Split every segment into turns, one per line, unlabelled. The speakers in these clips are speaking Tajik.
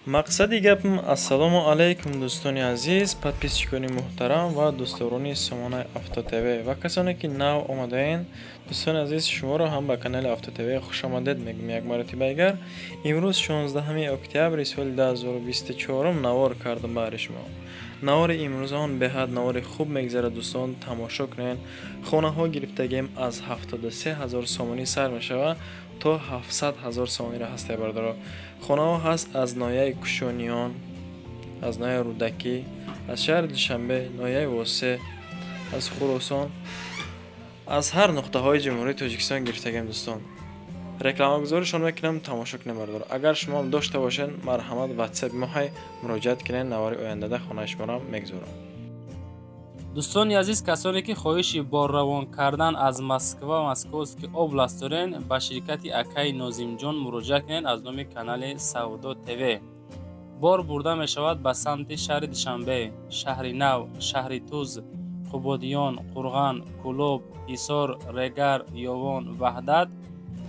мақсади гапм ассалому алайкум дӯстони азиз, подписчикони муҳтарам ва дӯстдорони сомонаи Авто ТВ ва касоне ки нав омадаен. Дӯстони азиз, шуморо ҳам ба канали Авто ТВ хушомадед мегӯям як маротиба дигар. Имрӯз 16 октябри соли 2024 навор кардам баҳри шумо. навори имрӯз он беҳад навори хуб мегзарад дӯстон, тамошо кунед. хонаҳо гирифтагием аз 73 000 сомонӣ сар мешавад то 700 000 сомониро ҳастай бардоро. хонаҳо ҳаст аз ноҳияи Кушониён, аз ноҳияи Рӯдакӣ, аз шаҳри Душанбе, ноҳияи Восе, аз Хӯросон, аз ҳар нуқтаҳои ҷумҳурии Тоҷикистон гирифтагием дӯстон. рекламагузоришон мекунам, тамошо кунед бардор. агар шумо ҳам дошта бошед, марҳамат WhatsApp моҳай муроҷиат кунед, навори ояндада хонаи шуморо мегузорам.
дӯстони азиз, касоне ки хоҳиши борравон кардан аз Москва ва Московский област дорен, ба ширкати акаи Нозимҷон муроҷиат кунед аз номи канали Савдо ТВ. бор бурда мешавад ба самти шаҳри Душанбе, шаҳри Нав, шаҳри Туз, Қубодиён, Қурған, Кӯлоб, Ҳисор, Регар, Ёвон, Ваҳдат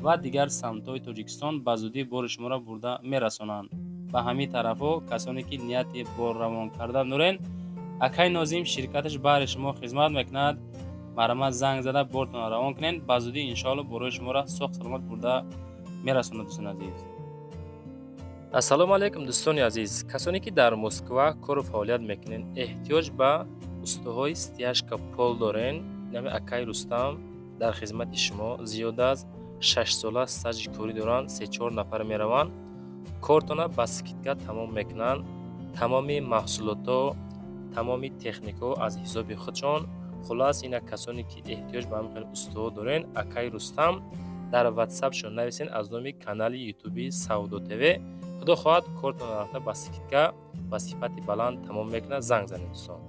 ва дигар самтҳои Тоҷикистон ба зудӣ бори шуморо бурда мерасонанд. ба ҳамин тарафҳо касоне ки нияти борравон кардан дорен, акай Нозим ширкаташ баҳри шумо хизмат мекунад. марҳамат занг зада бортон равон кунед, ба зудӣ иншоалло борои шуморо соҳ саломат бурда мерасонад. дӯстони азиз, ассалому алайкум дӯстони азиз, касоне ки дар Москва кору фаъолият мекунед, эҳтиёҷ ба устуҳои стяжка пол дорен, нами акай Рустам дар хизмати шумо. зиёда аз 6 сола стаҷи корӣ доранд, 3-4 нафар мераванд, кортона ба скидка тамом мекунанд. тамоми маҳсулото, тамоми технико аз ҳисоби худшон. хулас ина касоне ки эҳтиёҷ ба ҳамин устуҳо дорен, акай Рустам дар WhatsAppшон нависен аз номи канали ютуби Савдо ТВ. худо хоҳад кортона рафта ба скидка ба сифати баланд тамом мекунад, занг занед дӯстон.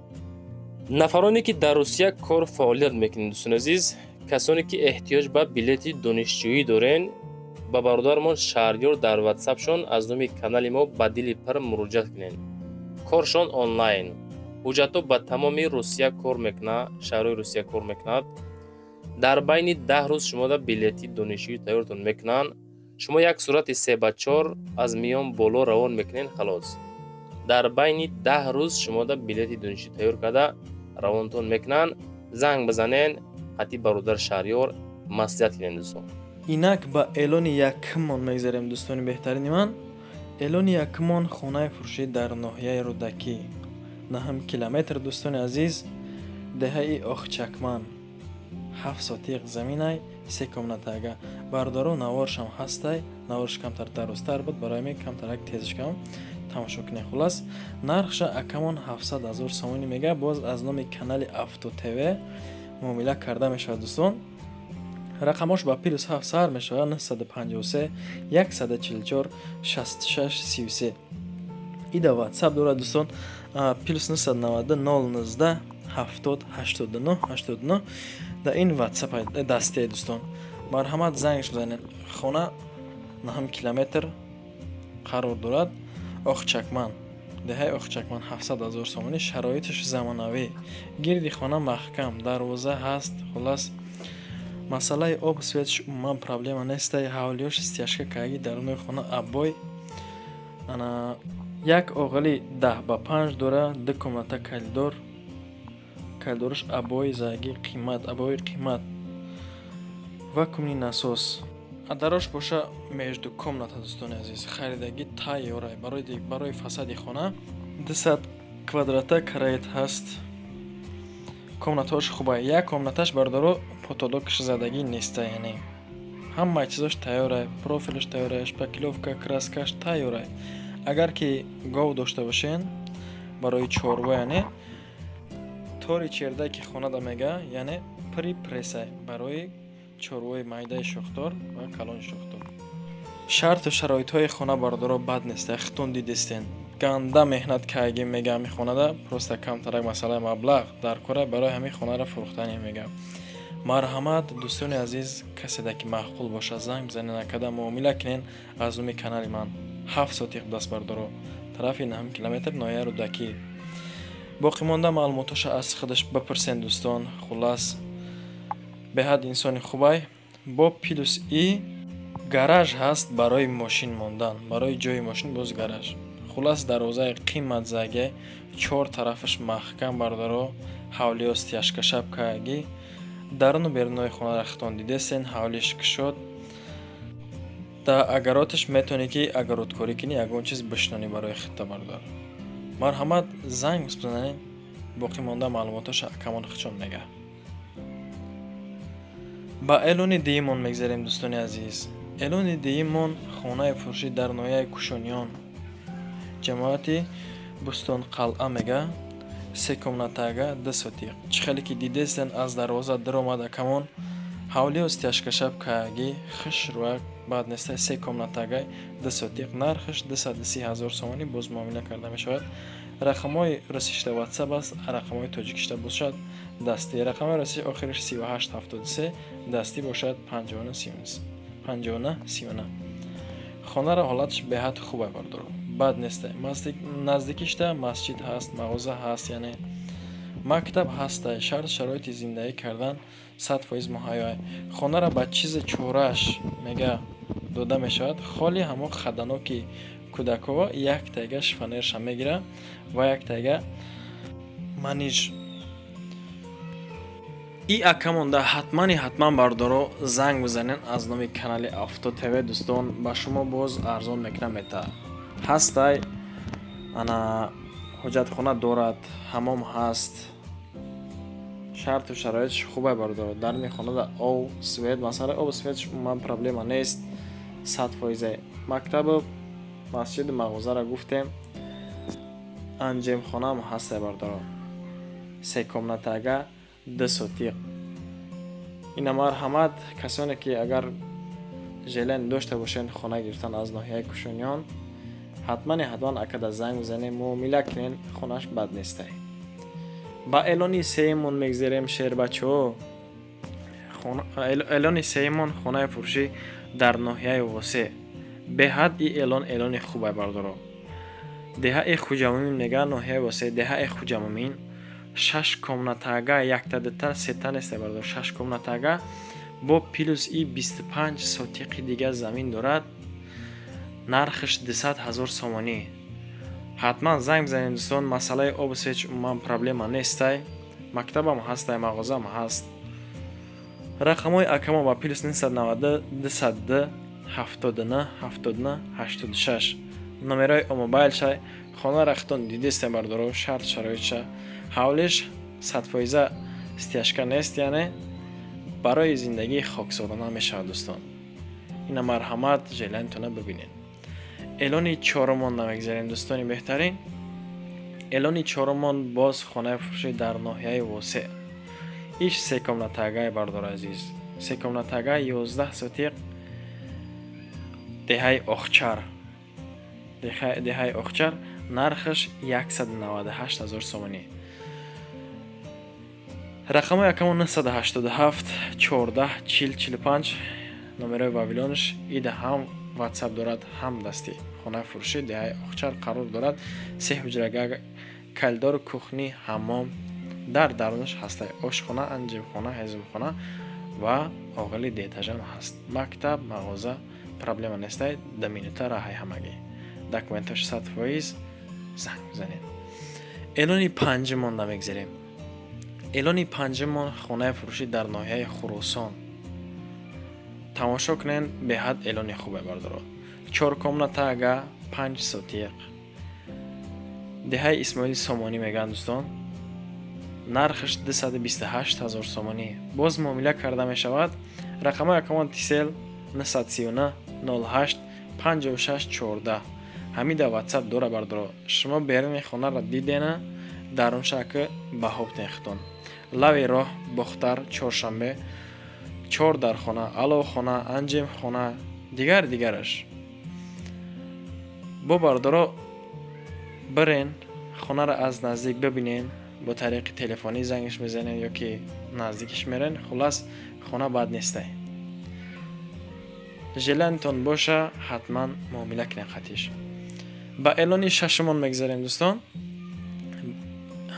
нафароне ки дар Русия кор фаъолият мекунед дӯстони азиз, касоне ки эҳтиёҷ ба билети донишҷӯӣ дорен, ба бародармон Шаҳрёр дар WhatsAppшон аз номи канали мо ба дили пар муроҷиат кунед. коршон онлайн, ҳуҷҷатҳо ба тамоми Русия кор мекунад, шаҳрҳои Русия кор мекунад. дар байни 10 рӯз шумода билети донишҷӯӣ тайёртон мекунанд. шумо як сурати 3/4 аз миён боло равон мекунед, халос. дар байни 10 рӯз шумода билети донишҷӯӣ тайёр карда равонтон мекунанд. занг бизанед, қати бародар Шаҳрёр маслиҳат кунед дӯстон. инак ба эълони якмон мегзарем дӯстони беҳтарини ман. эълони якмон хонаи фурӯшӣ дар ноҳияи Рӯдакӣ, 9 километр дӯстони азиз, деҳаи Охчакман, 7 сотиқ заминай, 3 комнатага. бародаро наворшам ҳастай, наворш камтар дарозтар буд, барои мен камтарак тезш кам тамошо кунед. хулас нархша акамон 700 000 сомонӣ мега. боз аз номи канали Авто ТВ муомила карда мешавад дӯстон. рақамош ба +7 сар мешавад 953 144 66 33. ида WhatsApp дорад дӯстон, +990 019 70 89 89. да ин WhatsApp дастае дӯстон. марҳамат зангш бизанед. хона 9 километр қарор дорад. Охчакман, деҳаи Охчакман, 700 000 сомонӣ, шароиташ замонавӣ, гирди хона маҳкам, дарвоза ҳаст. хулас масъалаи об светш умуман проблема нестай. ҳавлиёш стяжка каги дарунои хона аббой ана як оғали 10/5 дора, 2 комната калидор, калидораш аббои заги қимат, аббои қимат, вакуумни насос. адарош боша между комната дӯстони азиз. харидаги тайёрай барои фасади хона. 200 квадрата караит ҳаст. комнатаош хубай. як комнаташ бародаро потолокаш задаги неста, яъне ҳама чизош тайёрай, профилаш тайёрай, шпаклёвка, краскаш тайёрай. агар ки гов дошта бошен барои чорва, яъне тори черда ки хонада мега, яъне при пресай барои чорвои майдаи шохтор ва калони шохтор. шарту шароитҳои хона бародаро бад неста. хитон дидистен ганда меҳнат каги мега ҳами хонада, просто камтарак масъалаи маблағ дар кора барои ҳами хонара фурӯхтани мега. марҳамат дӯстони азиз, каседа ки маъқул боша занг бизанед, акада муомила кунед аз номи канали ман. 7 сотиқ даст бародаро, тарафи 9 километр, ноҳияи Рӯдакӣ. боқӣ монда маълумоташа аз худаш бипурсед дӯстон. хулас беҳад инсони хубай. бо +и
гараж ҳаст барои мошин мондан, барои ҷои мошин боз гараж. хулас дарвозаи қиматзаги 4 тарафаш маҳкам бардоро ҳавли остияшкашаб кааги даруну берунои хонаро хитон дидесен ҳавлиш кишод да агароташ метони ки агароткорӣ кини ягон чиз бишнони барои хитта бардор. марҳамат занг бизанен боқӣ монда маълумоташа акамон хичон мега. ба эълони диимон мегзарем дӯстони азиз. эълони диимон хонаи фурӯшӣ дар ноҳияи Кушониён ҷамоати Бустон қалъа мега 3 комнатага 2 сотиқ. Чӣ хеле ки дидесен аз дарвоза даромад акамон ҳавли остияшкашаб кааги хиш руак баъд нестай 3 комнатагай 2 сотиқ нархиш 230,000 сомонӣ боз муомила карда мешавад. рақамҳои расишта WhatsApp аст, рақамҳои тоҷикишта бошад дастӣ. рақамҳои расиш охириш 3873 дастӣ бошад 5939. хонаро ҳолаташ беҳад хуб бардор. бад нестай. наздикишта масҷид ҳаст, мағоза ҳаст, яъне мактаб ҳастай. шарт шароити зиндагӣ кардан 100% муҳайё. хонаро ба чизи чорааш мега дода мешавад. холи ҳамо хаданоки кӯдакҳо як тайга шифонерша мегира ва як тайга маниж. и акамонда ҳатман бардоро занг бизанен аз номи канали Авто ТВ. дӯстон ба шумо боз арзон мекунам мета ҳастай. ана ҳуҷҷатхона дорад, ҳамом ҳаст, шарту шароитш хубай бардорад. дар ин хонада об свет, масъалаи об светш умуман проблема нест. 100%. мактабу масҷиду мағозаро гуфтем. анҷемхонаам ҳастай бардорад. 3 комнатага 2 сотиқ. ина марҳамат касоне ки агар желен дошта бошен хона гирифтан аз ноҳияи Кушониён ҳатман акада занг бизанем, муомила кунен, хонаш бад нестай. ба эълони сеюмон мегзарем шербачаҳо. эълони сеюмон хонаи фурӯшӣ дар ноҳияи Восе. беҳад и эълони хубай бардоро. деҳаи Хуҷамумин мега ноҳияи Восе. деҳаи Хуҷамумин 6 комнатага 1-2 сета нестай бардор. 6 комнатага бо плюс и 25 сотиқи дига замин дорад. нархиш 200,000 сомонӣ. ҳатман занг бизанед дӯстон. масъалаи обу свет умуман проблема нестай. мактабам ҳастай, мағозам ҳаст. рақамҳои акамо ба плюс 992 202 79 79 86. номерои мобайлшай хонара хитон дидестай бардоро. шарт шароитша ҳавлиш 100% стяжка нест, яъне барои зиндагии хоксорона мешавад дӯстон. ина марҳамат желантона бибинед. эълони чорумон намегзарем дӯстони беҳтарин. эълони чорумон боз хонаи фурӯшӣ дар ноҳияи Восе. иш 3 комнатагаи бардор азиз. 3 комнатага 11 сотиқ. деҳаи Охчар. деҳаи Охчар нархиш 198,000 сомонӣ. рақамҳои акамон 987 14 40 45. номерои вавилонш ида ҳам WhatsApp дорад, ҳам дастӣ. хонаи фурӯшӣ деҳаи Охчар қарор дорад. 3 ҳуҷрага, калдору кухни, ҳаммом дар дарунаш ҳастай. ошхона, анҷимхона, ҳезмхона ва оғили детажам ҳаст. мактаб, мағоза проблема нестай. 2 минута раҳаи ҳамагӣ. документаш 100% занг бизанед. эълони панҷумон намегзарем. эълони панҷумон хонаи фурӯшӣ дар ноҳияи Хуросон. тамошо кунен, беҳад эълони хубе бардорад. 4 комнатага 5 сотиқ. деҳаи Исмоили Сомонӣ меган дӯстон. нархиш 228,000 сомонӣ. боз муомила карда мешавад. рақамҳои акамон тисел 939 08 56 14. ҳамида WhatsApp дора бардоро. шумо берини хонара дидена даруншаки баҳоптен хитон. лави роҳ Бохтар чоршанбе 4 дар хона, алохона, анҷимхона, дигараш. бо бардоро бирен хонара аз наздик бибинен. бо тариқи телефонӣ зангиш мезанен ёки наздикиш мерен. хулас хона бад нестай. желантон боша, ҳатман муомила кунен хатиш. ба эълони шашумон мегзарем дӯстон.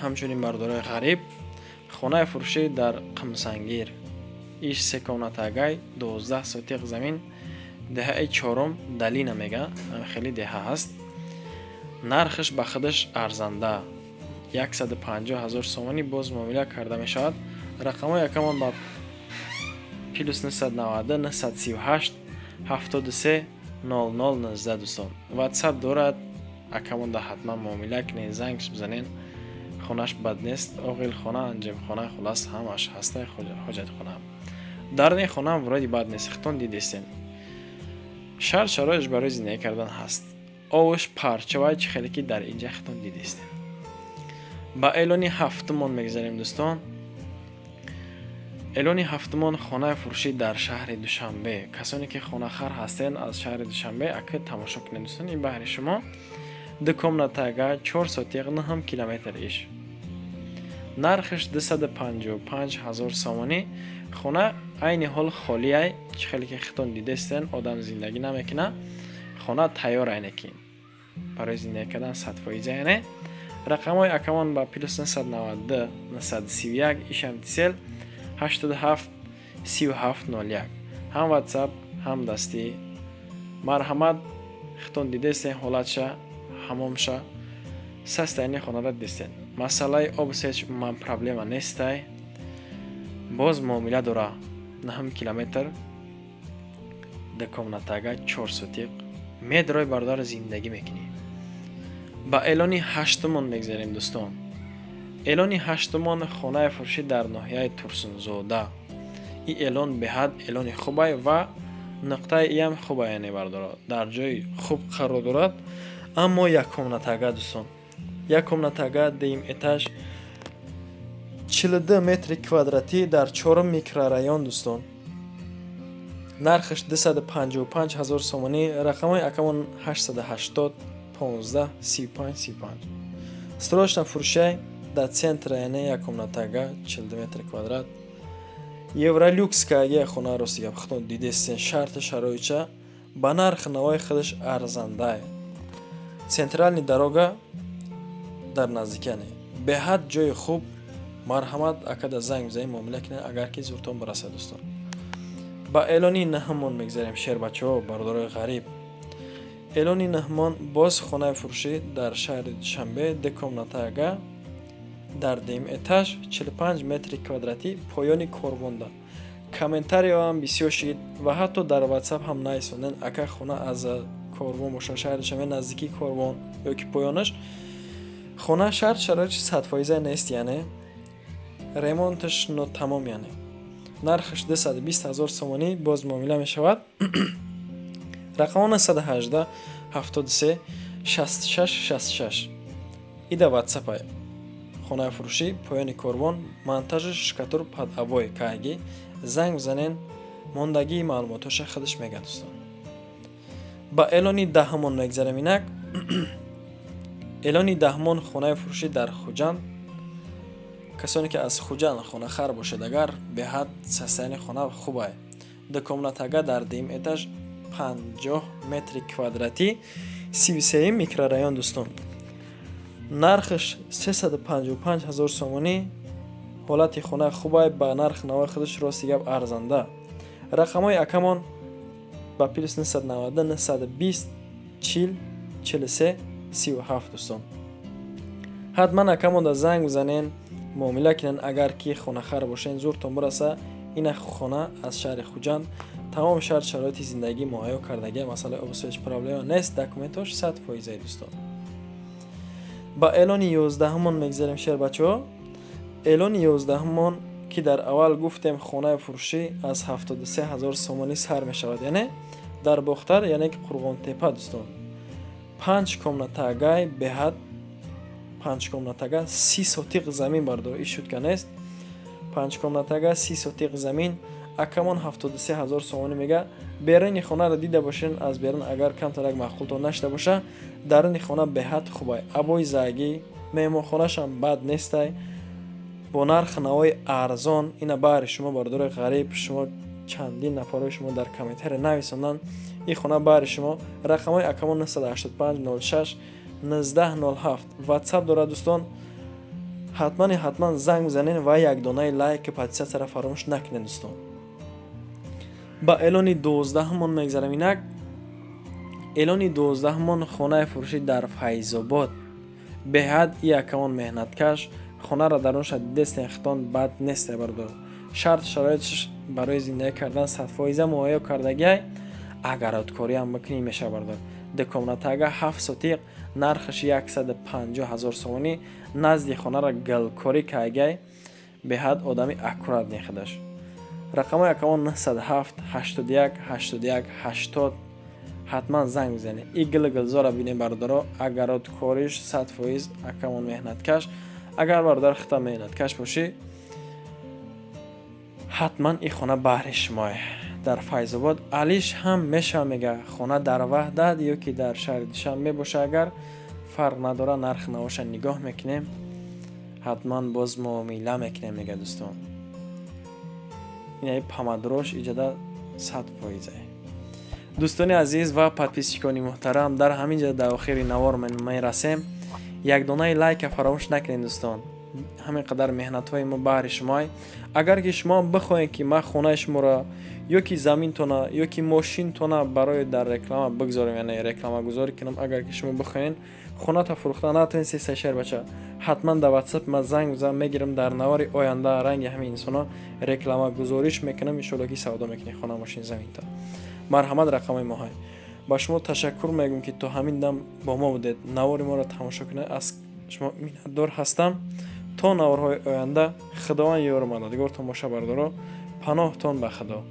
ҳамчунин бардораи ғариб. хонаи фурӯшӣ дар Қимсангир. иш 3 комнатагай 12 сотиқ замин. деҳаи чорум Далина мега, хеле деҳа ҳаст. нархш ба худаш арзанда 150,000 сомонӣ боз муомила карда мешавад. рақамҳои якамон ба +990 938 73 0019 дӯстон. ватсап дорад. акамонда ҳатман муомила кунед, зангш бизанед. хонаш бад нест, оғилхона, анҷимхона, хулас ҳамаш ҳаста, ҳоҷатхона. дарни хона вуроди бад нест, хитон дидестен. шарт шароитш барои зиндагӣ кардан ҳаст. овуш парчавай чихеле ки дар инҷа хитон дидестен. ба эълони ҳафтумон мегзарем дӯстон. эълони ҳафтумон хонаи фурӯшӣ дар шаҳри Душанбе. касоне ки хонахар ҳастен аз шаҳри Душанбе ака тамошо кунед дӯстон. ин баҳри шумо. ду комнатага 4,9 километр иш. нархш 255,000 сомонӣ. хона айни ҳол холияй, чихеле ки хитон дидестен, одам зиндагӣ намекуна. хона тайёр айнеки барои зиндагӣ кардан 100% яне. рақамҳои акамон ба +992 931 ишамтисел 87 3701. ҳам ватсап, ҳам дастӣ. марҳамат, хитон дидестен, ҳолатша ҳамомша састайни хонада дистен. масъалаи обсеч ман проблема нестай. боз муомила дора 9 километр да комнатага 4 сотиқ медрои бардар зиндагӣ мекунӣ. ба эълони ҳаштумон мегзарем дӯстон. эълони ҳаштумон хонаи фурӯшӣ дар ноҳияи Турсунзода. ин эълон беҳад эълони хубай ва нуқтаи иам хубай яне бардора. дар ҷои хуб қарор дорад. аммо як комнатага дӯстон. як комнатага дим этаж 42 метри квадратӣ дар 4 микрорайон дӯстон. нархш 255,000 сомонӣ. рақамҳои акамон 880 15 35 35. срочна фурӯшай дар центра яне як комнатага 42 метри квадрат. евролюкска як хона ростига хитон дидестен, шарти шароитша ба нарх навои худаш арзанда. централни дарога дар наздикиане. беҳад ҷои хуб. марҳамат, акада занг бизанед, муомила кунед агар ки зуртон барасад дӯстон. ба эълони наҳмон мегзарем шербачаҳо, бародарои ғариб. эълони наҳмон боз хонаи фурӯшӣ дар шаҳри Душанбе, де комнатага дар дим этаж 45 метри квадратӣ, поёни корвонда. комментариёам бисёр шид ва ҳатто дар ватсап ҳам наисонден. ака хона аз корвон боша, шаҳри Душанбе наздики корвон ёки поёнаш. хона шарт шароити 100% нест яне. ремонташ нотамом яне. нархш 220,000 сомонӣ боз муомила мешавад. рақамон 118 73 66 66. ида ватсапай. хонаи фурӯшӣ, поёни корвон, монтажи шкатур падъабой каги. занг бизанен, мондагии маълумоташа худаш мега дӯстон. ба эълони даҳумон мегзарем инак. эълони даҳумон хонаи фурӯшӣ дар Хуҷанд. касоне ки аз Хуҷанд хонахар бошед агар, беҳад састайни хона хубай. ду комнатага дар дим этаж 50 метри квадратӣ 33 микрорайон дӯстон. нархш 355,000 сомонӣ. ҳолати хона хубай, ба нарх навои худаш рости гап арзанда. рақамҳои акамон ба +990 920 40 43 37 дӯстон. ҳатман акамон да занг бизанен, муомила кунен агар ки хонахар бошен, зуртон бураса. ина хона аз шаҳри Хуҷанд. тамом шарт шароити зиндагӣ муайё кардагӣ, масъалаи обсеч проблема нест. документош 100% дӯстон. ба эълони 11-умон мегзарем шербачаҳо. эълони 11-умон ки дар аввал гуфтем хонаи фурӯшӣ аз 73,000 сомонӣ сар мешавад, яне дар Бохтар, яне ки Қурғонтепа дӯстон. 5 комнатагай беҳад 5 комнатага 30 сотиқ замин бардор. иш шутка нест. 5 комнатага 30 сотиқ замин акамон 73,000 сомонӣ мега. беруни хонаро дида бошен, аз берун агар камтарак маъқултон нашда боша. даруни хона беҳад хубай. абои загӣ, меҳмонхонашам бад нестай. бо нарх навои арзон. ина баҳри шумо бародарои ғариб, шумо чандин нафарои шумо дар комментари нависондан. ин хона баҳри шумо. рақамҳои акамон 985 06 1907. ватсап дорад дӯстон. ҳатман занг бизанен ва як донаи лайк подписатсияро фаромӯш накунед дӯстон. با اعلان 12 من میگذرم. اینک اعلان 12 من خانه فروشی در فیض آباد. به حد یکمان مهنتکش خانه را در آنش دست اختان بد نیست بردار. شرط شرایطش برای زندگی کردن 100% مهیا کردگی. اگر اتکاری هم بکنی میشه بردار. دکومنتاگه 7 سوتیق نرخش 150,000 سوانی نزد خانه را گلکاری کردگی. به حد آدمی اکورات نیخدش. رقم یکمان 907 81 81 80 حتما زنگ بزنی. این گلزار بینی بردارا. اگر کاریش 100% اکمان مهنت کش. اگر بردار خطا مهنت کش باشی حتما این خانه بهر شماه در فیض آباد. علیش هم میشه میگه خانه در وحدت یا که در شهر دوشنبه باشه. اگر فرق نداره نرخ نوش نگاه میکنیم حتما باز معامله میکنیم میگه دوستان. این پامادروش ایجاده 100%. دوستان عزیز و پادپیسچیکانی محترم، در همین جا در آخر نوار من رسیم. یک دانه لایک فراموش نکنید دوستان. همین قدر مهنت های ما بهر شما. اگر که شما بخواید که ما خونه شما را یا که زمین تونه یا که ماشین تونه برای در رکلام بگذاریم، یعنی رکلام گذاری کنم، اگر که شما بخواید خونه تا فروخته نتونین سی شهر بچه حتما در واتساپ ما زنگ بزن میگیرم. در نوار آینده رنگ همین انسانا رکلام گذاریش میکنم. ان شاء الله سودا میکنی خونه ماشین زمین تا. مرحمت رقم ما های. با شما تشکر میگم که تو همین دم با ما بودید. نوار ما را تماشا کنید. از شما میnnتدار هستم. تا نوارهای آینده خداوند یار ما دیگر تماشا بردارا. پناهتان به خدا.